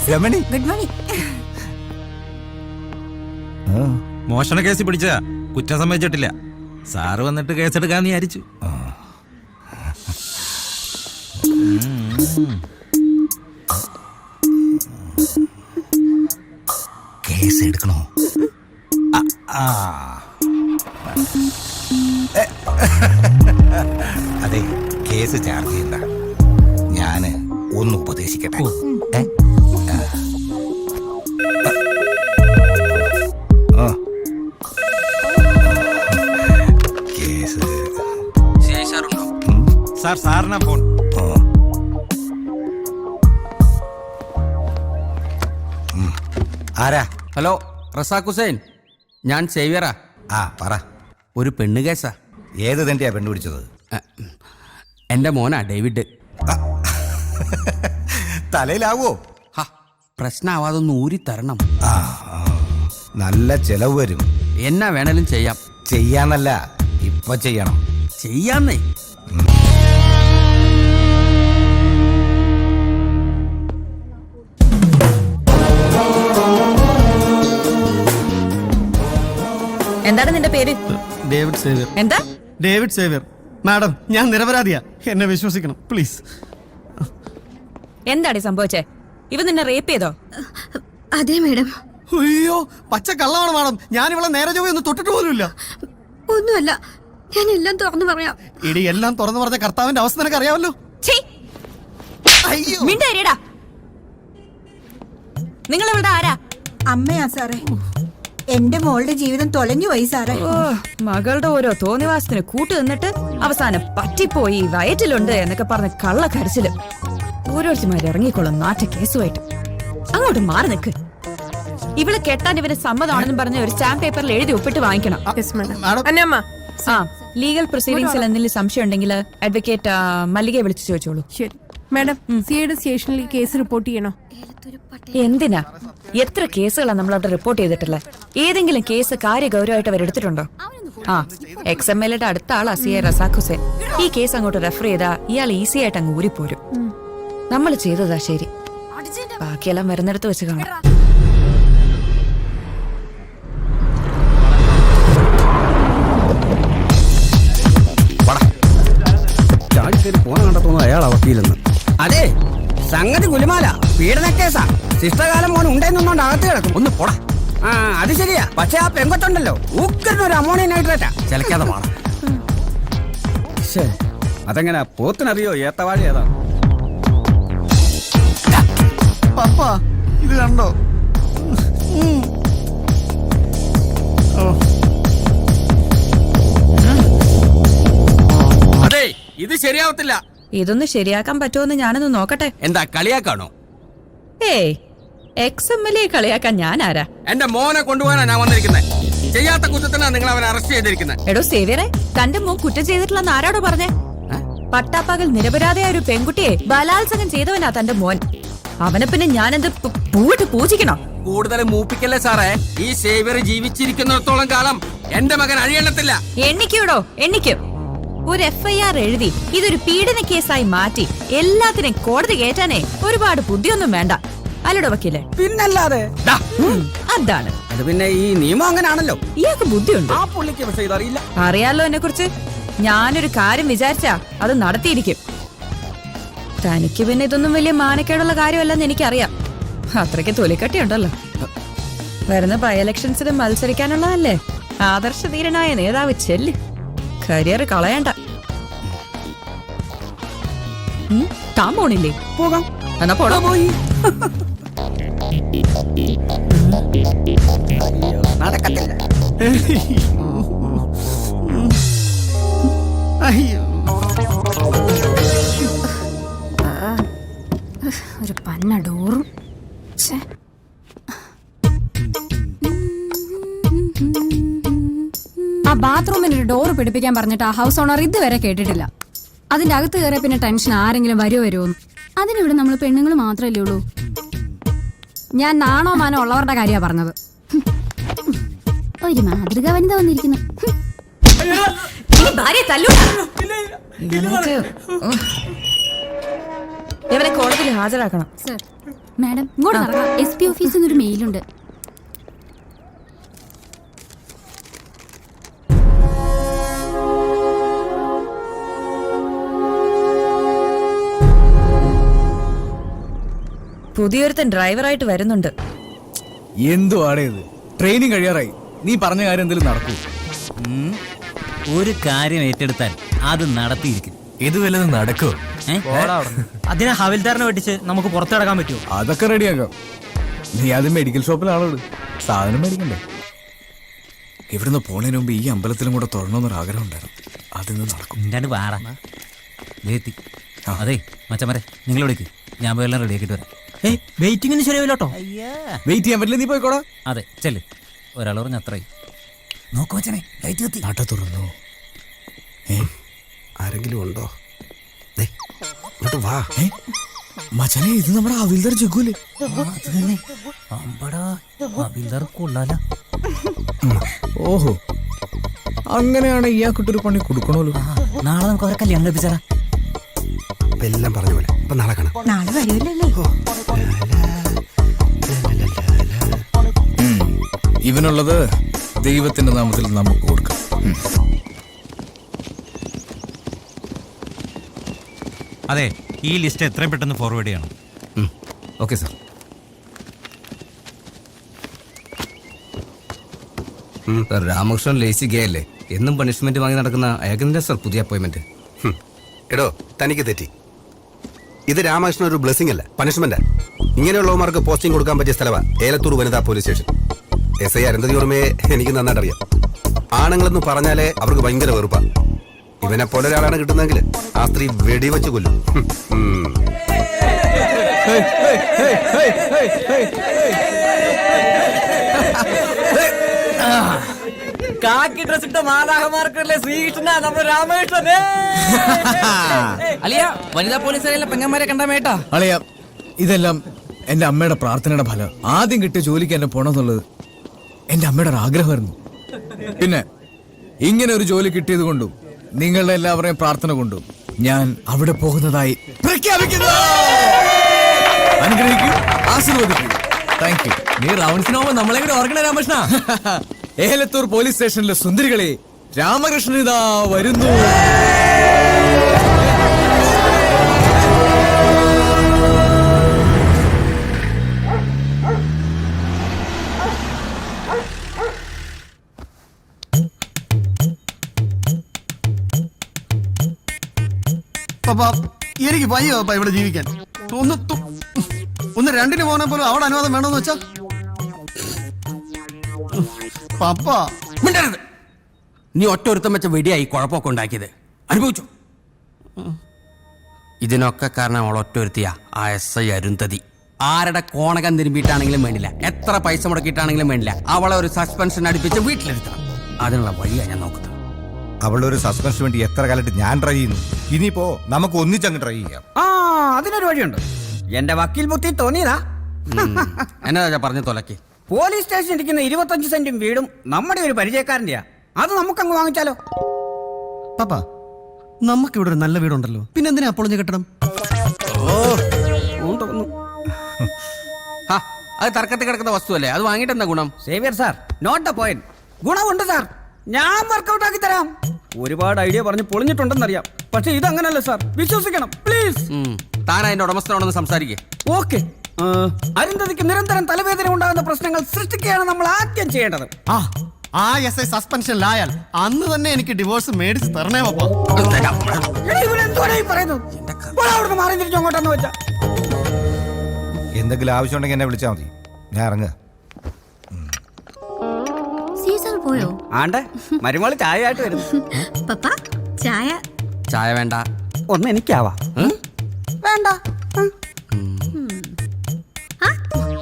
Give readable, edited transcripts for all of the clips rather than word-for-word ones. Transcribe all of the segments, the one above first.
Ramani, good morning. മോഷണ case പിടിച്ച കുറ്റം സമ്മതിച്ചിട്ടില്ല. സാറ് വന്നിട്ട് കേസെടുക്കാന്ന് വിചാരിച്ചു. കേസ് എടുക്കണോ? അതെ, കേസ് ചാർജ് ചെയ്യണ്ട. ഞാന് ഒന്ന് ഉപദേശിക്കട്ടെ. കേസ് സാർ, സാറിനാ ഫോൺ. ആരാ? ഹലോ, റസാഖ് ഹുസൈൻ. ഞാൻ സേവ്യറാ. പറ. ഒരു പെണ്ണ് കേസാ. ഏത് തന്നെയാ പെണ്ണ് പിടിച്ചത്? എൻ്റെ മോനാ ഡേവിഡ്. തലയിലാവോ? പ്രശ്നമാവാതൊന്ന് ഊരി തരണം. നല്ല ചെലവ് വരും. എന്നാ വേണേലും ചെയ്യാം. ചെയ്യാന്നല്ല, ഇപ്പൊ ചെയ്യണം. ചെയ്യാന്നേ. എന്താണ് നിന്റെ പേര്? David Xavier. എന്താ? David Xavier. മാഡം, ഞാൻ നിരപരാധിയാ. എന്നെ വിശ്വസിക്കണം പ്ലീസ്. എന്താണ് സംഭവിച്ചേ? ഇവ നിന്നെ റേപ്പ് ചെയ്തോ? അതെ മേഡം. അയ്യോ, പച്ച കള്ളമാണ് മാഡം. ഞാൻ ഇവിടെ നേരെ ചൊവ്വ ഒന്ന് തൊട്ടിട്ട് പോലുമില്ല. ഒന്നുമല്ല, ഞാൻ എല്ലാം തുറന്നു പറയാം. ഇടി, എല്ലാം തുറന്നു പറഞ്ഞ കർത്താവിന്റെ അവസ്ഥ നിനക്ക് അറിയാമല്ലോ. അയ്യോ, നിങ്ങൾ ഇവിടെ ആരാ? അമ്മയാ സാറേ. എന്റെ മോളുടെ ജീവിതം തൊലഞ്ഞു പോയി സാറേ. മകളുടെ ഓരോ തോന്നിവാസത്തിന് കൂട്ടു നിന്നിട്ട് അവസാനം പറ്റിപ്പോയി, വയറ്റിലുണ്ട് എന്നൊക്കെ പറഞ്ഞ് കള്ള കരച്ചില്. ഓരോരുത്തരുമാര് ഇറങ്ങിക്കൊള്ളും നാറ്റ കേസുമായിട്ട്. അങ്ങോട്ട് മാറി നിൽക്ക്. ഇവള് കെട്ടാൻ ഇവര് സമ്മതമാണെന്ന് പറഞ്ഞ ഒരു സ്റ്റാമ്പ് പേപ്പറിൽ എഴുതി ഒപ്പിട്ട് വാങ്ങിക്കണം. ലീഗൽ പ്രൊസീഡിംഗ്സിൽ എന്തെങ്കിലും സംശയം ഉണ്ടെങ്കിൽ അഡ്വക്കേറ്റ് മല്ലികയെ വിളിച്ചു ചോദിച്ചോളൂ. ശരി മാഡം. സിഐയുടെ സ്റ്റേഷനിൽ കേസ് റിപ്പോർട്ട് ചെയ്യണോ? എന്തിനാ? എത്ര കേസുകളാണ് നമ്മൾ അവിടെ റിപ്പോർട്ട് ചെയ്തിട്ടില്ല? ഏതെങ്കിലും കേസ് കാര്യഗൗരവമായിട്ട് അവർ എടുത്തിട്ടുണ്ടോ? XMLയുടെ അടുത്ത ആളാ CI റസാഖ് ഹുസൈൻ. ഈ കേസ് അങ്ങോട്ട് റെഫർ ചെയ്താ ഇയാൾ ഈസി ആയിട്ട് അങ്ങ് ഊരിപ്പോരും. നമ്മൾ ചെയ്തതാ ശരി, ബാക്കിയെല്ലാം വരുന്നിടത്ത് വെച്ച് കാണാം. അതെ, സംഗതി കുലുമാല പീഡന കേസാ. ശിഷ്ടകാലം മോൻ ഉണ്ടെന്നുകൊണ്ട് അകത്ത് കിടക്കും. ഒന്ന് പോടാ. അത് ശരിയാ. പക്ഷെ ആ പെങ്കൊച്ചുണ്ടല്ലോ, ഉഗ്രനൊരു അമോണിയം നൈട്രേറ്റാ. ചിലക്കാതെ പോണം. അതെങ്ങനെ പോത്തിനറിയോ ഏത്തവാഴ ഏതാ? പപ്പ, ഇത് കണ്ടോ? അതെ, ഇത് ശരിയാവത്തില്ല. ഇതൊന്ന് ശരിയാക്കാൻ പറ്റുമെന്ന് ഞാനൊന്ന് നോക്കട്ടെ. എന്താ കളിയാക്കാണോ? ഏയ്, XMLയെ കളിയാക്കാൻ ഞാൻ ആരാ? എന്റെ മോനെ കൊണ്ടുപോകാനാ ഞാൻ വന്നിരിക്കുന്നത്. ചെയ്യാത്ത കുറ്റത്തിനാ നിങ്ങൾ അവനെ അറസ്റ്റ് ചെയ്തിരിക്കുന്നത്. എടോ സേവ്യറെ, തന്റെ മോൻ കുറ്റം ചെയ്തിട്ടില്ലെന്ന് ആരാടോ പറഞ്ഞേ? പട്ടാപ്പകൽ നിരപരാധിയായ ഒരു പെൺകുട്ടിയെ ബലാത്സംഗം ചെയ്തവനാ തന്റെ മോൻ. അവനെ പിന്നെ ഞാനെന്ത് പൂവിട്ട് പൂജിക്കണം? കൂടുതൽ മൂപ്പിക്കല്ലേ സാറേ. ഈ സേവ്യർ ജീവിച്ചിരിക്കുന്നിടത്തോളം കാലം എന്റെ മകൻ അഴിയണത്തില്ല. എണ്ണിക്കൂടോ, എണ്ണിക്കും. ഒരു FIR എഴുതി ഇതൊരു പീഡന കേസായി മാറ്റി എല്ലാത്തിനെയും കോടതി കയറ്റാനേ ഒരുപാട് ബുദ്ധിയൊന്നും വേണ്ട. അല്ലടോ വക്കീലെ? പിന്നല്ലാതെ. അതാണ്. അത് പിന്നെ ഈ നിയമം അങ്ങനാണല്ലോ. ഇയാൾക്ക് ബുദ്ധിയുണ്ട്. ആ പുള്ളിക്ക് പക്ഷേ ഇതറിയില്ല. അറിയാലോ എന്നെ കുറിച്ച്. ഞാനൊരു കാര്യം വിചാരിച്ചാ അത് നടത്തിയിരിക്കും. തനിക്ക് പിന്നെ ഇതൊന്നും വലിയ മാനക്കേടുള്ള കാര്യമല്ലെന്ന് എനിക്കറിയാം. അത്രയ്ക്ക് തൊലിക്കട്ടിയുണ്ടല്ലോ. വരുന്ന ബൈ ഇലക്ഷൻസിന് മത്സരിക്കാനുള്ളതല്ലേ? ആദർശധീരനായ നേതാവ് ചെല്ല്. കരിയർ കളയണ്ട. താൻ പോണില്ലേ? പോകാം. എന്നാ പോടാ. പോയി. നടക്കത്തില്ല. അയ്യോ, ഒരു പന്ന ഡോറും. ആ ബാത്റൂമിന്റെ ഡോറ് പിടിപ്പിക്കാൻ പറഞ്ഞിട്ട് ആ ഹൗസ് ഓണർ ഇതുവരെ കേട്ടിട്ടില്ല. അതിന്റെ അകത്ത് കയറിയ പിന്നെ ടെൻഷൻ ആരെങ്കിലും വരുമോ. അതിനിവിടെ നമ്മൾ പെണ്ണുങ്ങൾ മാത്രമല്ലേ ഉള്ളൂ. ഞാൻ നാണോ മാനോ ഉള്ളവരുടെ കാര്യമാണ് പറഞ്ഞത്. ഒരു മാതൃക വനിത വന്നിരിക്കുന്നു. ഇവരെ കോടതിയിൽ ഹാജരാക്കണം. സർ, മാഡം ഇങ്ങോട്ട് നടക്കാം. SP ഓഫീസിൽ നിന്നൊരു മെയിലുണ്ട്. പുതിയൊരുത്തൻ ഡ്രൈവറായിട്ട് വരുന്നുണ്ട്. എന്തുവാടേ ഇത്? ട്രെയിനിങ് കഴിയാറായി. നീ പറഞ്ഞ കാര്യം എന്തെങ്കിലും നടക്കൂ? ഒരു കാര്യം ഏറ്റെടുത്താൽ അത് നടത്തിയിരിക്കും. ഇത് വല്ലതും നടക്കോ? അതിനെ ഹവിൽദാറിനെ വെട്ടിച്ച് നമുക്ക് പുറത്തിറക്കാൻ പറ്റുമോ? അതൊക്കെ റെഡിയാക്കാം. നീ അത് മെഡിക്കൽ ഷോപ്പിലാണോ സാധനം മേടിക്കണ്ടേ? ഇവിടുന്ന് പോണതിന് മുമ്പ് ഈ അമ്പലത്തിലും കൂടെ തുറന്നൊന്നൊരു ആഗ്രഹം ഉണ്ടായിരുന്നു. അതിന്ന് നടക്കും. ഇണ്ടാണ്ട് വാറ അതെ മച്ചമരെ നിങ്ങൾ വിളിക്ക്. ഞാൻ പോയെല്ലാം റെഡിയാക്കിട്ട് വരാം. വെയിറ്റിംഗിന് ശരിയാവില്ലോട്ടോ. വെയിറ്റ് ചെയ്യാൻ പറ്റില്ല. നീ പോയിക്കോടാ. അതെ ചെല്ല്. ഒരാൾ പറഞ്ഞ അത്രയും നോക്കു വച്ചനെ. ലൈറ്റ് കത്തി. നാട്ട തുറന്നു. ആരെങ്കിലും ഉണ്ടോ? ഇങ്ങോട്ട് വാ. മച്ചനെ, ഇത് നമ്മുടെ ഹവിൽദാർ ജഗ്ഗൂല്ലേ? കൊള്ളാലോ. ഓഹോ, അങ്ങനെയാണ് ഇയാൾക്കിട്ടൊരു പണി കൊടുക്കണല്ലോ. നാളെ നമുക്ക് അവരെ കല്യാണം കഴിപ്പിച്ചാലാ. എല്ലാം പറഞ്ഞ പോലെ അപ്പൊ നാളെ കാണാം. നാളെ വരുമല്ലേ? ഇവനുള്ളത് ദൈവത്തിന്റെ നാമത്തിൽ നമുക്ക് കൊടുക്കാം. അതെ, ഈ ലിസ്റ്റ് എത്രയും പെട്ടെന്ന് ഫോർവേഡ് ചെയ്യണം. Okay sir. Ramakrishnan lazy gay അല്ലേ? എന്നും പണിഷ്മെന്റ് വാങ്ങി നടക്കുന്ന അയാൾക്കെന്താ സാർ പുതിയ അപ്പോയിന്റ്മെന്റ്? എടോ, തനിക്ക് തെറ്റി. ഇത് രാമകൃഷ്ണൻ ഒരു ബ്ലെസ്സിംഗ് അല്ല, പണിഷ്മെന്റാ. ഇങ്ങനെയുള്ളവന്മാർക്ക് പോസ്റ്റിംഗ് കൊടുക്കാൻ പറ്റിയ സ്ഥലമാണ് ഏലത്തൂർ വനിതാ പോലീസ് സ്റ്റേഷൻ. SI അരുന്ധതി ഓർമ്മയെ എനിക്ക് നന്നായിട്ട് അറിയാം. ആണുങ്ങളെന്ന് പറഞ്ഞാലേ അവർക്ക് ഭയങ്കര വെറുപ്പാ. ഇവനെ പോലെ ഒരാളാണ് കിട്ടുന്നതെങ്കിൽ ആ സ്ത്രീ വെടിവെച്ച് കൊല്ലും. കാക്കി ഡ്രസ് ഇട്ട മാലാഹമാർക്കല്ലേ ശ്രീകൃഷ്ണ നമ്മുടെ രാമകൃഷ്ണൻ. അലിയ വനിതാ പോലീസുകാരിലെ പെങ്ങന്മാരെ കണ്ടാ മേട്ടാ. അളിയ, ഇതെല്ലാം എന്റെ അമ്മയുടെ പ്രാർത്ഥനയുടെ ഫലം. ആദ്യം കിട്ടിയ ജോലിക്ക് എന്നെ പോണമെന്നുള്ളത് എന്റെ അമ്മയുടെ ഒരു ആഗ്രഹമായിരുന്നു. പിന്നെ ഇങ്ങനെ ഒരു ജോലി കിട്ടിയത് കൊണ്ടും നിങ്ങളുടെ എല്ലാവരുടെയും പ്രാർത്ഥന കൊണ്ടും ഞാൻ അവിടെ പോകുന്നതായി പ്രഖ്യാപിക്കുന്നു. അനുഗ്രഹിക്കൂ, ആശീർവദിക്കൂ. Thank you. നീ റൗണ്ട്സിനോമ്പോ നമ്മളെ കൂടെ ഓർക്കണ രാമകൃഷ്ണ. ഏലത്തൂർ പോലീസ് സ്റ്റേഷനിലെ സുന്ദരികളെ, രാമകൃഷ്ണൻ ഇതാ വരുന്നു. പപ്പാ, എനിക്ക് വയ്യ പപ്പ ഇവിടെ ജീവിക്കാൻ. ഒന്ന് രണ്ടിന് പോകാൻ പോലും അവിടെ അനുവാദം വേണമെന്ന് വെച്ചാ പപ്പ. മിണ്ടരുത്. നീ ഒറ്റ ഒരുത്തം വെച്ച വെടിയായി കുഴപ്പമൊക്കെ ഉണ്ടാക്കിയത് അനുഭവിച്ചു. ഇതിനൊക്കെ കാരണം അവൾ ഒറ്റ ഒരുത്തിയ ആ SI അരുന്ധതി. ആരുടെ കോണകം തിരുമ്പിയിട്ടാണെങ്കിലും വേണ്ടില്ല, എത്ര പൈസ മുടക്കിയിട്ടാണെങ്കിലും വേണ്ടില്ല, അവളെ ഒരു സസ്പെൻഷൻ അടുപ്പിച്ച് വീട്ടിലെടുക്കണം. അതിനുള്ള വഴിയാണ് ഞാൻ നോക്കുന്നത്. അവളുടെ ഒരു സസ്പെൻഷന് വേണ്ടി എത്ര കാലത്ത് ഞാൻ ട്രൈ ചെയ്യുന്നു. ഇനിയിപ്പോ നമുക്ക് ഒന്നിച്ചങ്ങ് ട്രൈ ചെയ്യാം. അതിനൊരു വഴിയുണ്ട്. എന്റെ വക്കീൽ ബുദ്ധി തോന്നിയതാ. എന്നാ പറഞ്ഞു തൊലക്കി. പോലീസ് സ്റ്റേഷൻ ഇരിക്കുന്ന 25 സെന്റും വീടും നമ്മുടെ ഒരു പരിചയക്കാരൻ്റെയാ. അത് നമുക്കങ്ങ് വാങ്ങിച്ചാലോ? പപ്പ, നമുക്കിവിടെ ഒരു നല്ല വീടുണ്ടല്ലോ, പിന്നെ എന്തിനാ പൊളിഞ്ഞു കെട്ടണം? അത് തർക്കത്തിൽ കിടക്കുന്ന വസ്തുവല്ലേ, അത് വാങ്ങിയിട്ട് എന്താ ഗുണം? Xavier sir, not the point. ഗുണമുണ്ട് സാർ, ഞാൻ വർക്കൗട്ട് ആക്കി തരാം. ഒരുപാട് ഐഡിയ പറഞ്ഞ് പൊളിഞ്ഞിട്ടുണ്ടെന്നറിയാം, പക്ഷെ ഇതങ്ങനല്ല സാർ, വിശ്വസിക്കണം പ്ലീസ്. താൻ അതിന്റെ ഉടമസ്ഥനോടൊന്ന് സംസാരിക്കേ. ഓക്കെ. അരുന്ധതിക്ക് നിരന്തരം തലവേദന ഉണ്ടാകുന്ന പ്രശ്നങ്ങൾ സൃഷ്ടിക്കുകയാണ് നമ്മൾ ആദ്യം ചെയ്യേണ്ടത്. ആ SI സസ്പെൻഷനിലായാൽ അന്ന് തന്നെ എനിക്ക് ഡിവോഴ്സ് മേടിച്ച് തരണേ പപ്പ. മാറി തിരിച്ചു അങ്ങോട്ടെന്ന് വെച്ചാ എന്തെങ്കിലും ആവശ്യമുണ്ടെങ്കിൽ എന്നെ വിളിച്ചാൽ മതി, ഞാൻ ഇറങ്ങുക. സീസർ പോയോ? ആണ്ടെ മരുമോള് ചായ ആയിട്ട് വരുന്നു. പപ്പ, ചായ. ചായ വേണ്ട, ഒന്ന് എനിക്കാവാ. വേണ്ട.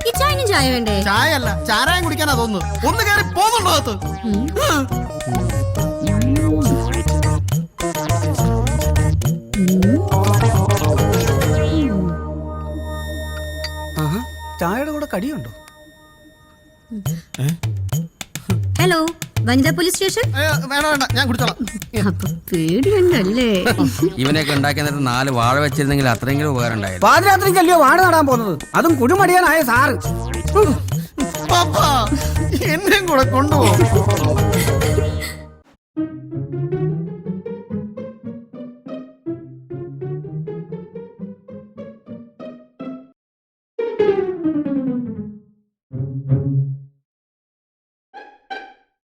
ഈ ചായനും ചായ വേണ്ടേ? ചായ അല്ല, ചാരായം കുടിക്കാനാ തോന്നുന്നു. ഒന്ന് കയറി പോകുന്നുണ്ടോ? ചായയുടെ കൂടെ കടിയുണ്ടോ? ഹലോ വനിതാ പോലീസ് സ്റ്റേഷൻ. വേണ്ട വേണ്ട, ഞാൻ കുടിച്ചോളാം. അപ്പൊ പേടിയുണ്ടല്ലേ? ഇവനൊക്കെ ഉണ്ടാക്കിയ നേരത്ത് 4 വാഴ വെച്ചിരുന്നെങ്കിൽ അത്രയെങ്കിലും ഉപകാരം ഉണ്ടായിരുന്നു. പാതിരാത്രിക്കല്ലയോ വാഴ നടാൻ പോകുന്നത്, അതും കുഴിമടിയാനായ സാറ്. പപ്പ എന്നെയും കൂടെ കൊണ്ടുപോകും.